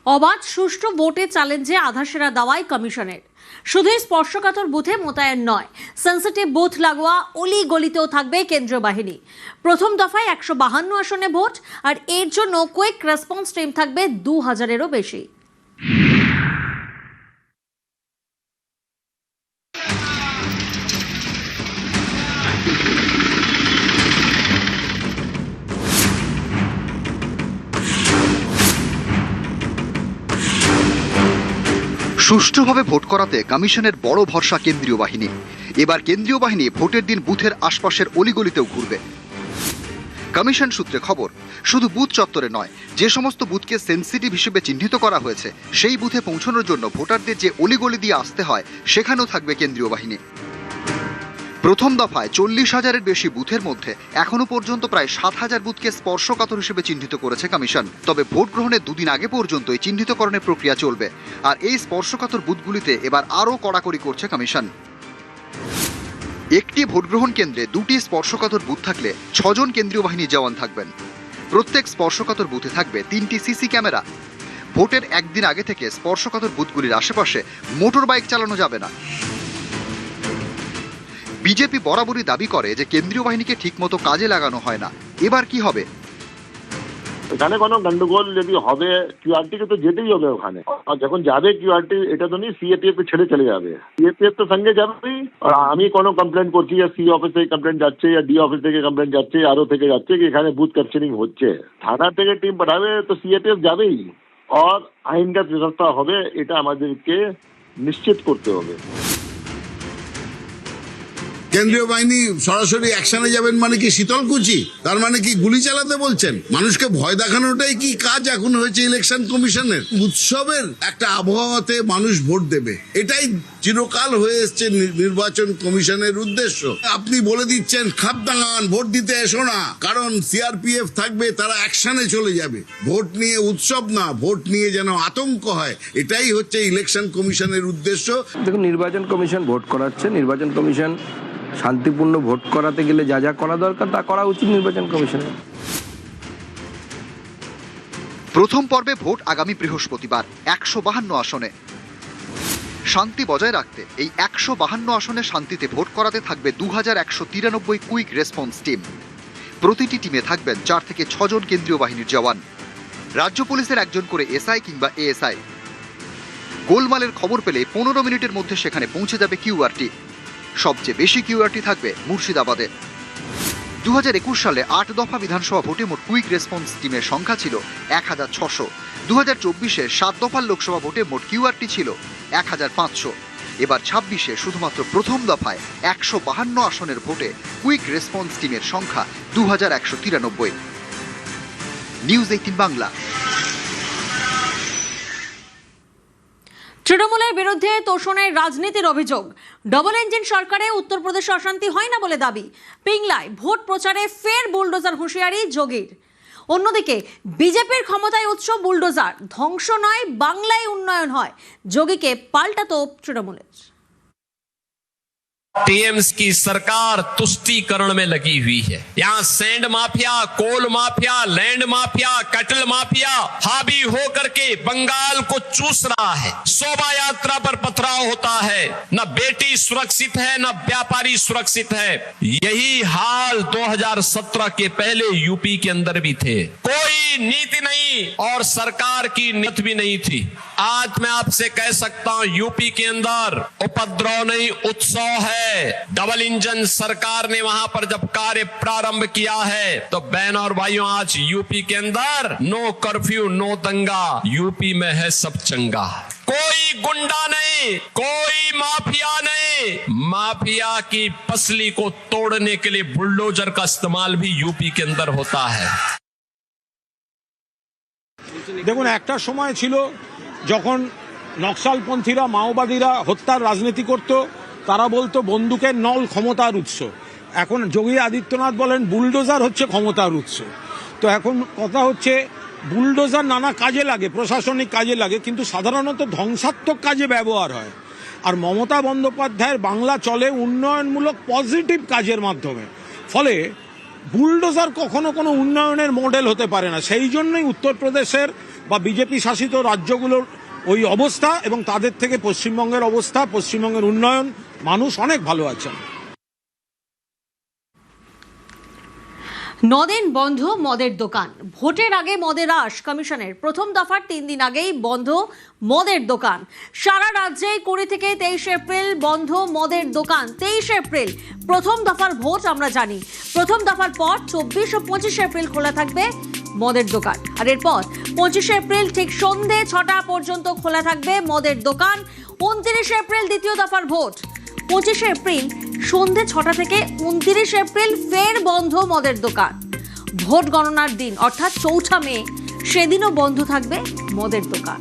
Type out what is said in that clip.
অবাধ সুষ্ঠু ভোটে চ্যালেঞ্জে আধাসেরা দাওয়াই কমিশনের। শুধুই স্পর্শকাতর বুথে মোতায়েন নয়, সেন্সিটিভ বুথ লাগোয়া অলি গলিতেও থাকবে কেন্দ্রীয় বাহিনী। প্রথম দফায় 152 আসনে ভোট, আর এর জন্য কুইক রেসপন্স টিম থাকবে 2000-এরও বেশি। সুষ্ঠুভাবে ভোট করাতে কমিশনের বড় ভরসা কেন্দ্রীয় বাহিনী। এবার কেন্দ্রীয় বাহিনী ভোটের দিন বুথের আশপাশের অলিগলিতেও ঘুরবে। কমিশন সূত্রে খবর, শুধু বুথ চত্বরে নয়, যে সমস্ত বুথকে সেন্সিটিভ হিসেবে চিহ্নিত করা হয়েছে সেই বুথে পৌঁছানোর জন্য ভোটারদের যে অলিগলি দিয়ে আসতে হয় সেখানেও থাকবে কেন্দ্রীয় বাহিনী। প্রথম দফায় 40,000-এর বেশি বুথের মধ্যে এখনো পর্যন্ত প্রায় 7,000 বুথকে স্পর্শকাতর হিসেবে চিহ্নিত করেছে কমিশন। তবে ভোট গ্রহণের দুদিন আগে পর্যন্তই চিহ্নিতকরণের প্রক্রিয়া চলবে, আর এই স্পর্শকাতর বুথগুলিতে এবার আরও কড়াকড়ি করছে কমিশন। একটি ভোট গ্রহণ কেন্দ্রে 2টি স্পর্শকাতর বুথ থাকলে 6 জন কেন্দ্রীয় বাহিনী জওয়ান থাকবেন। প্রত্যেক স্পর্শকাতর বুথে থাকবে 3টি সিসি ক্যামেরা। ভোটের একদিন আগে থেকে স্পর্শকাতর বুথগুলির আশেপাশে মোটর বাইক চালানো যাবে না। বিজেপি বরাবরই দাবি করে যে কেন্দ্রীয় বাহিনীকে ঠিকমতো কাজে লাগানো হয় না। এবার কি হবে? এখানে কোনো গন্ডগোল যদি হবে, কিউআরটি কে তো যেতেই হবে ওখানে। আর যখন যাবে কিউআরটি, এটা তো নেই সিএপিএফ কে ছেড়ে চলে যাবে, সিএপিএফ তো সঙ্গে যাবেই। আর আমি কোনো কমপ্লেন করছি, সি অফিস থেকে কমপ্লেন যাচ্ছে, ডি অফিস থেকে কমপ্লেন যাচ্ছে, আরও থেকে যাচ্ছে কি এখানে বুথ ক্যাপচারিং হচ্ছে, থানা থেকে টিম পাঠাবে, তো সিএপিএফ যাবেই। আর আইনগত ব্যবস্থা হবে, এটা আমাদেরকে নিশ্চিত করতে হবে। কেন্দ্রীয় বাহিনী সরাসরি অ্যাকশনে যাবেন মানে কি শীতলকুচি? তার মানে কি গুলি চালাতে বলছেন? মানুষকে ভয় দেখানোটাই কি কাজ এখন হয়েছে ইলেকশন কমিশনের? উৎসবের একটা আবহাওয়াতে মানুষ ভোট দেবে, এটাই চিরকাল হয়ে এসছে নির্বাচন কমিশনের উদ্দেশ্য। আপনি বলে দিচ্ছেন খাপদাঙ্গান, ভোট দিতে এসো না, কারণ সিআরপিএফ থাকবে, তারা অ্যাকশনে চলে যাবে। ভোট নিয়ে উৎসব না, ভোট নিয়ে যেন আতঙ্ক হয়, এটাই হচ্ছে ইলেকশন কমিশনের উদ্দেশ্য। দেখুন, নির্বাচন কমিশন ভোট করাচ্ছে। নির্বাচন কমিশন শান্তিপূর্ণ ভোট করাতে গেলে যা যা করা দরকার তা করা উচিত নির্বাচন কমিশনের। প্রথম পর্বে ভোট আগামী বৃহস্পতিবার 152 আসনে। শান্তি বজায় রাখতে এই 152 আসনে শান্তিতে ভোট করাতে থাকবে 2193 কুইক রেসপন্স টিম। প্রতিটি টিমে থাকবেন 4 থেকে 6 জন কেন্দ্রীয় বাহিনীর জওয়ান। রাজ্য পুলিশের একজন করে এসআই কিংবা এএসআই। গোলমালের খবর পেলে 15 মিনিটের মধ্যে সেখানে পৌঁছে যাবে কিউআরটি। সবচেয়ে বেশি কিউআরটি থাকবে মুর্শিদাবাদে। 2021 সালে 8 দফা বিধানসভা ভোটে মোট কুইক রেসপন্স টিমের সংখ্যা ছিল 1600। 2024-এ 7 দফার লোকসভা ভোটে মোট কিউআরটি ছিল 1500। এবার 26-এ শুধুমাত্র প্রথম দফায় 152 আসনের ভোটে কুইক রেসপন্স টিমের সংখ্যা 2193। নিউজ 18 বাংলা। তৃণমূলের বিরুদ্ধে তোষণের রাজনীতির অভিযোগ। ডবল ইঞ্জিন সরকারে উত্তরপ্রদেশে অশান্তি হয় না বলে দাবি। পিংলায় ভোট প্রচারে ফের বুলডোজার হুঁশিয়ারি যোগীর। অন্যদিকে বিজেপির ক্ষমতায় উৎস বুলডোজার, ধ্বংস নয় বাংলায় উন্নয়ন হয়। যোগীকে পাল্টা তোপ তৃণমূলের। टीएम्स की सरकार तुष्टीकरण में लगी हुई है। यहाँ sand mafia, coal mafia, land mafia, cattle mafia हावी होकर के बंगाल को चूस रहा है। शोभा यात्रा पर पथराव होता है, न बेटी सुरक्षित है, न व्यापारी सुरक्षित है। यही हाल 2017 के पहले यूपी के अंदर भी थे। कोई नीति नहीं और सरकार की नीति भी नहीं थी। आज मैं आपसे कह सकता हूं, यूपी के अंदर उपद्रव नहीं, उत्सव है। डबल इंजन सरकार ने वहां पर जब कार्य प्रारंभ किया है, तो बहन और भाइयों, आज यूपी के अंदर नो कर्फ्यू, नो दंगा, यूपी में है सब चंगा। कोई गुंडा नहीं, कोई माफिया नहीं। माफिया की पसली को तोड़ने के लिए बुलडोजर का इस्तेमाल भी यूपी के अंदर होता है। দেখুন, একটা সময় ছিল যখন নকশালপন্থীরা, মাওবাদীরা হত্যার রাজনীতি করত, তারা বলতো বন্দুকের নল ক্ষমতার উৎস। এখন যোগী আদিত্যনাথ বলেন বুলডোজার হচ্ছে ক্ষমতার উৎস। তো এখন কথা হচ্ছে, বুলডোজার নানা কাজে লাগে, প্রশাসনিক কাজে লাগে, কিন্তু সাধারণত ধ্বংসাত্মক কাজে ব্যবহার হয়। আর মমতা বন্দ্যোপাধ্যায়ের বাংলা চলে উন্নয়নমূলক পজিটিভ কাজের মাধ্যমে। ফলে বুলডোজার কখনো কোনো উন্নয়নের মডেল হতে পারে না। সেই জন্যই উত্তরপ্রদেশের বা বিজেপি শাসিত রাজ্যগুলোর ওই অবস্থা, এবং তাদের থেকে পশ্চিমবঙ্গের অবস্থা, পশ্চিমবঙ্গের উন্নয়ন, মানুষ অনেক ভালো আছেন। 9 দিন বন্ধ মদের দোকান। ভোটের আগে মদের রাশ। কমিশনের প্রথম দফার 3 দিন আগেই বন্ধ মদের দোকান। সারা রাজ্যে 20 থেকে 23 এপ্রিল বন্ধ মদের দোকান। 23 এপ্রিল প্রথম দফার ভোট আমরা জানি। প্রথম দফার পর 24 ও 25 এপ্রিল খোলা থাকবে মদের দোকান। আর এরপর 25 এপ্রিল ঠিক সন্ধে 6টা পর্যন্ত খোলা থাকবে মদের দোকান। 29 এপ্রিল দ্বিতীয় দফার ভোট। 25 এপ্রিল সন্ধে 6টা থেকে 29 এপ্রিল ফের বন্ধ মদের দোকান। ভোট গণনার দিন অর্থাৎ 4 মে সেদিনও বন্ধ থাকবে মদের দোকান।